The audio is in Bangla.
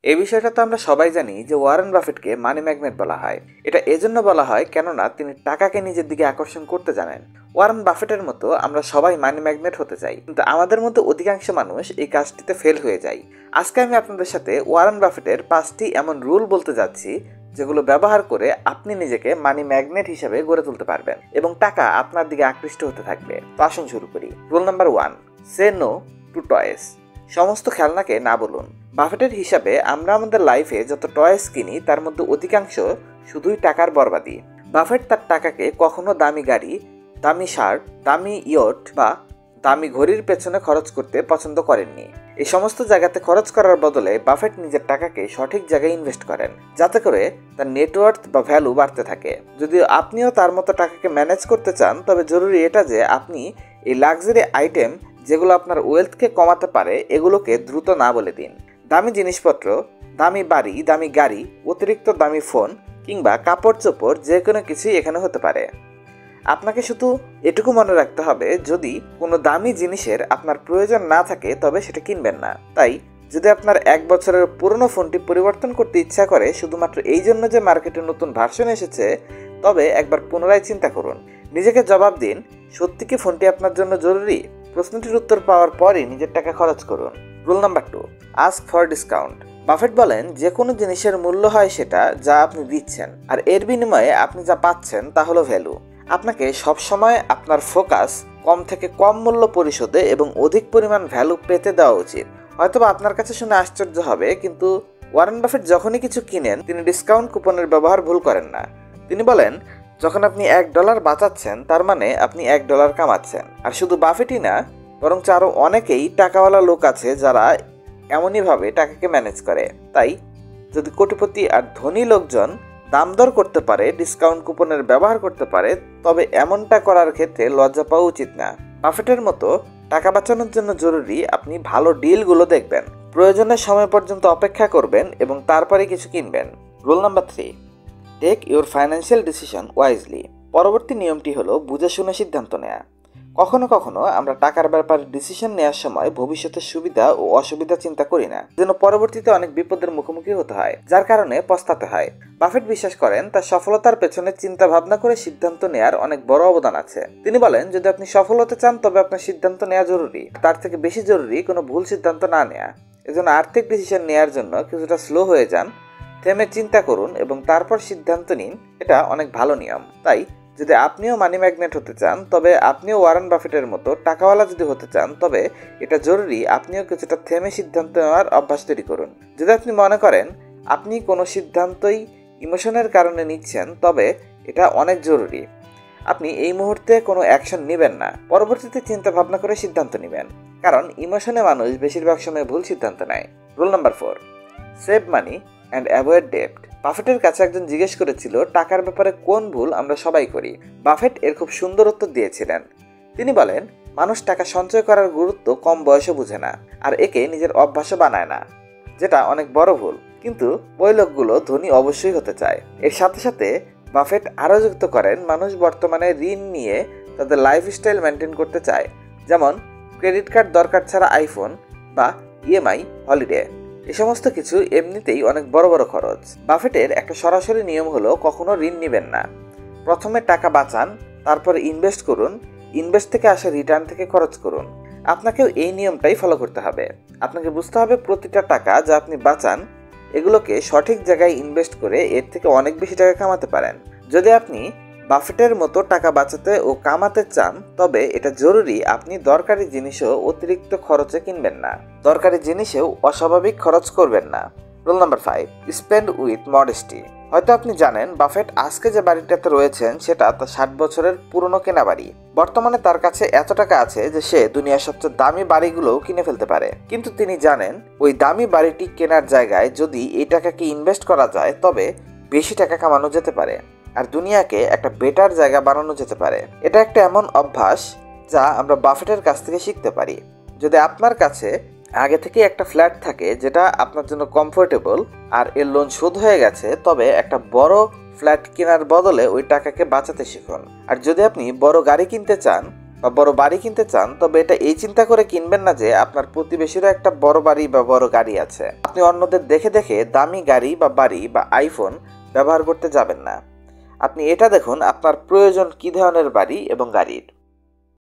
এই বিষয়টা তো আমরা সবাই জানি যে ওয়ারেন বাফেটকে মানি ম্যাগনেট বলা হয়। এটা এজন্য বলা হয় কেননা তিনি টাকাকে নিজের দিকে আকর্ষণ করতে জানেন। ওয়ারেন বাফেটের মতো আমরা সবাই মানি ম্যাগনেট হতে চাই, কিন্তু আমাদের মধ্যে অধিকাংশ মানুষ এই কাজটিতে ফেল হয়ে যায়। আজকে আমি আপনাদের সাথে ওয়ারেন বাফেটের 5টি এমন রুল বলতে যাচ্ছি যেগুলো ব্যবহার করে আপনি নিজেকে মানি ম্যাগনেট হিসেবে গড়ে তুলতে পারবেন এবং টাকা আপনার দিকে আকৃষ্ট হতে থাকবে। তো আসুন শুরু করি। Rule number 1, say no to toys. সমস্ত খেলনাকে না বলুন। বাফেটের হিসাবে আমরা আমাদের লাইফে যত টয়েস কিনি তার মধ্যে অধিকাংশ শুধুই টাকার বরবাদি। বাফেট তার টাকাকে কখনো দামি গাড়ি, দামি শার্ট, দামি ইয়ট বা দামি ঘড়ির পেছনে খরচ করতে পছন্দ করেননি। এই সমস্ত জায়গাতে খরচ করার বদলে বাফেট নিজের টাকাকে সঠিক জায়গায় ইনভেস্ট করেন, যাতে করে তার নেটওয়ার্থ বা ভ্যালু বাড়তে থাকে। যদি আপনিও তার মতো টাকাকে ম্যানেজ করতে চান, তবে জরুরি এটা যে আপনি এই লাক্সারি আইটেম যেগুলো আপনার ওয়েলথকে কমাতে পারে এগুলোকে দ্রুত না বলে দিন। দামি জিনিসপত্র, দামি বাড়ি, দামি গাড়ি, অতিরিক্ত দামি ফোন কিংবা কাপড় চোপড় যে কোনো কিছুই এখানে হতে পারে। আপনাকে শুধু এটুকু মনে রাখতে হবে, যদি কোনো দামি জিনিসের আপনার প্রয়োজন না থাকে তবে সেটা কিনবেন না। তাই যদি আপনার 1 বছরের পুরনো ফোনটি পরিবর্তন করতে ইচ্ছা করে শুধুমাত্র এই জন্য যে মার্কেটে নতুন ভার্সন এসেছে, তবে একবার পুনরায় চিন্তা করুন। নিজেকে জবাব দিন, সত্যি কি ফোনটি আপনার জন্য জরুরি? প্রশ্নটির উত্তর পাওয়ার পরই নিজের টাকা খরচ করুন। Rule number 2, ask for discount. Buffett বলেন যে কোনো জিনিসের মূল্য হয় সেটা যা আপনি দিচ্ছেন, আর এর বিনিময়ে আপনি যা পাচ্ছেন তা হলো ভ্যালু। আপনাকে সবসময় আপনার ফোকাস কম থেকে কম মূল্য পরিশোধে এবং অধিক পরিমাণ ভ্যালু পেতে দেওয়া উচিত। হয়তোবা আপনার কাছে শুনে আশ্চর্য হবে, কিন্তু ওয়ারেন বাফেট যখনই কিছু কিনেন তিনি ডিসকাউন্ট কুপনের ব্যবহার ভুল করেন না। তিনি বলেন, যখন আপনি $1 বাঁচাচ্ছেন তার মানে আপনি $1 কামাচ্ছেন। আর শুধু বাফেটই না, বরং আরও অনেকেই টাকাওয়ালা লোক আছে যারা এমনইভাবে টাকাকে ম্যানেজ করে। তাই যদি কোটিপতি আর ধনী লোকজন দাম দর করতে পারে, ডিসকাউন্ট কুপনের ব্যবহার করতে পারে, তবে এমনটা করার ক্ষেত্রে লজ্জা পাওয়া উচিত না। বাফেটের মতো টাকা বাঁচানোর জন্য জরুরি আপনি ভালো ডিলগুলো দেখবেন, প্রয়োজনের সময় পর্যন্ত অপেক্ষা করবেন এবং তারপরে কিছু কিনবেন। Rule number 3, take your financial decision wisely. পরবর্তী নিয়মটি হলো বুঝে শুনে সিদ্ধান্ত নেওয়া। কখনো কখনো আমরা টাকার ব্যাপারে ডিসিশন নেওয়ার সময় ভবিষ্যতের সুবিধা ও অসুবিধা চিন্তা করি না, যেন পরবর্তীতে অনেক বিপদের মুখোমুখি হতে হয়, যার কারণে পস্তাতে হয়। বাফেট বিশ্বাস করেন তার সফলতার পেছনে চিন্তা ভাবনা করে সিদ্ধান্ত নেওয়ার অনেক বড় অবদান আছে। তিনি বলেন, যদি আপনি সফল হতে চান তবে আপনার সিদ্ধান্ত নেওয়া জরুরি, তার থেকে বেশি জরুরি কোনো ভুল সিদ্ধান্ত না নেওয়া। এজন্য আর্থিক ডিসিশন নেওয়ার জন্য কিছুটা স্লো হয়ে যান, থেমে চিন্তা করুন এবং তারপর সিদ্ধান্ত নিন। এটা অনেক ভালো নিয়ম। তাই যদি আপনিও মানি ম্যাগনেট হতে চান, তবে আপনিও ওয়ারেন বাফেটের মতো টাকাওয়ালা যদি হতে চান, তবে এটা জরুরি আপনিও কিছুটা থেমে সিদ্ধান্ত নেওয়ার অভ্যাস তৈরি করুন। যদি আপনি মনে করেন আপনি কোনো সিদ্ধান্তই ইমোশনের কারণে নিচ্ছেন, তবে এটা অনেক জরুরি আপনি এই মুহূর্তে কোনো অ্যাকশন নেবেন না, পরবর্তীতে চিন্তা ভাবনা করে সিদ্ধান্ত নেবেন, কারণ ইমোশনে মানুষ বেশিরভাগ সময় ভুল সিদ্ধান্ত নেয়। Rule number 4, save money and avoid ডেপ্ট। বাফেটের কাছে একজন জিজ্ঞেস করেছিল টাকার ব্যাপারে কোন ভুল আমরা সবাই করি। বাফেট এর খুব সুন্দর উত্তর দিয়েছিলেন। তিনি বলেন, মানুষ টাকা সঞ্চয় করার গুরুত্ব কম বয়সে বুঝে না, আর একে নিজের অভ্যাসও বানায় না, যেটা অনেক বড় ভুল। কিন্তু ওই লোকগুলো ধনী অবশ্যই হতে চায়। এর সাথে সাথে বাফেট আরও যুক্ত করেন, মানুষ বর্তমানে ঋণ নিয়ে তাদের লাইফস্টাইল মেনটেন করতে চায়, যেমন ক্রেডিট কার্ড দরকার ছাড়া আইফোন বা ইএমআই হলিডে। এই সমস্ত কিছু এমনিতেই অনেক বড় বড় খরচ। বাফেটের একটা সরাসরি নিয়ম হলো কখনো ঋণ নেবেন না। প্রথমে টাকা বাঁচান, তারপরে ইনভেস্ট করুন, ইনভেস্ট থেকে আসা রিটার্ন থেকে খরচ করুন। আপনাকেও এই নিয়মটাই ফলো করতে হবে। আপনাকে বুঝতে হবে প্রতিটা টাকা যা আপনি বাঁচান এগুলোকে সঠিক জায়গায় ইনভেস্ট করে এর থেকে অনেক বেশি টাকা কামাতে পারেন। যদি আপনি বাফেটের মতো টাকা বাঁচাতে ও কামাতে চান, তবে এটা জরুরি আপনি দরকারি জিনিসও অতিরিক্ত খরচে কিনবেন না, দরকারি জিনিসেও অস্বাভাবিক খরচ করবেন না। Rule number 5, spend with modesty. হয়তো আপনি জানেন বাফেট আজকে যে বাড়িটাতে রয়েছেন সেটা তার 60 বছরের পুরনো কেনা বাড়ি। বর্তমানে তার কাছে এত টাকা আছে যে সে দুনিয়ার সবচেয়ে দামি বাড়িগুলোও কিনে ফেলতে পারে, কিন্তু তিনি জানেন ওই দামি বাড়িটি কেনার জায়গায় যদি এই টাকাকে ইনভেস্ট করা যায় তবে বেশি টাকা কামানো যেতে পারে আর দুনিয়াকে একটা বেটার জায়গা বানানো যেতে পারে। এটা একটা এমন অভ্যাস যা আমরা বাফেটের কাছ থেকে শিখতে পারি। যদি আপনার কাছে আগে থেকে একটা ফ্ল্যাট থাকে যেটা আপনার জন্য কমফোর্টেবল আর এর লোন শোধ হয়ে গেছে, তবে একটা বড় ফ্ল্যাট কেনার বদলে ওই টাকাকে বাঁচাতে শিখুন। আর যদি আপনি বড় গাড়ি কিনতে চান, বা বড় বাড়ি কিনতে চান, তবে এটা এই চিন্তা করে কিনবেন না যে আপনার প্রতিবেশীরও একটা বড় বাড়ি বা বড় গাড়ি আছে। আপনি অন্যদের দেখে দেখে দামি গাড়ি বা বাড়ি বা আইফোন ব্যবহার করতে যাবেন না। আপনি এটা দেখুন আপনার প্রয়োজন কী ধরনের বাড়ি এবং গাড়ির।